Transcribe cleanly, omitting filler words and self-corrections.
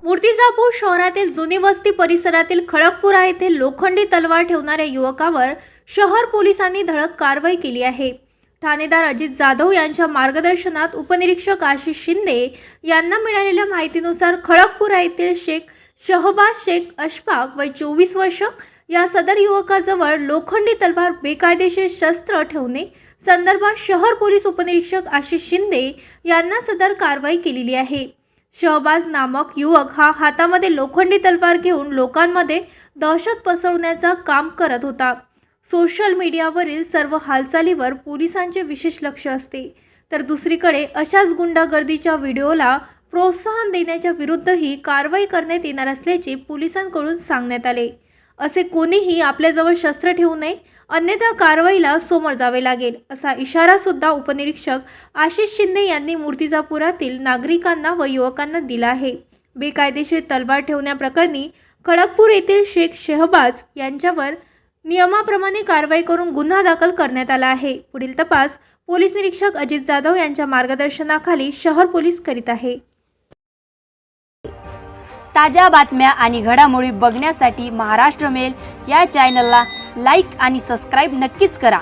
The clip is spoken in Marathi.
मूर्तिजापूर शहरातील जुनी वस्ती परिसरातील खडकपुरा येथे लोखंडी तलवार ठेवणाऱ्या युवकावर शहर पोलिसांनी धडक कारवाई केली आहे। ठाणेदार अजित जाधव यांच्या मार्गदर्शनात उपनिरीक्षक आशिष शिंदे यांना मिळालेल्या माहितीनुसार खडकपुरा येथील शेख शहबाज शेख अशफाक वय 24 वर्ष या सदर युवकाजवळ लोखंडी तलवार बेकायदेशीर शस्त्र ठेवणे संदर्भात शहर पोलीस उपनिरीक्षक आशिष शिंदे यांना सदर कारवाई केलेली आहे। शहबाज नामक युवक हा हातामध्ये लोखंडी तलवार घेऊन लोकांमध्ये दहशत पसरवण्याचा काम करत होता। सोशल मीडियावरील सर्व हालचालीवर पोलिसांचे विशेष लक्ष असते, तर दुसरीकडे अशाच गुंडागर्दीच्या व्हिडिओला प्रोत्साहन देण्याच्या विरुद्धही कारवाई करण्यात येणार असल्याचे पोलिसांकडून सांगण्यात आले। असे कोणीही आपल्याजवळ शस्त्र ठेवू नये, अन्यथा कारवाईला समोर जावे लागेल, असा इशारा सुद्धा उपनिरीक्षक आशिष शिंदे यांनी मूर्तिजापुरातील नागरिकांना व युवकांना दिला आहे। बेकायदेशीर तलवार ठेवण्याप्रकरणी खडकपूर येथील शेख शहबाज यांच्यावर नियमाप्रमाणे कारवाई करून गुन्हा दाखल करण्यात आला आहे। पुढील तपास पोलीस निरीक्षक अजित जाधव यांच्या मार्गदर्शनाखाली शहर पोलीस करीत आहे। ताज्या बातम्या आणि घडामोडी बघण्यासाठी महाराष्ट्र मेल या चॅनलला लाईक आणि सबस्क्राईब नक्कीच करा।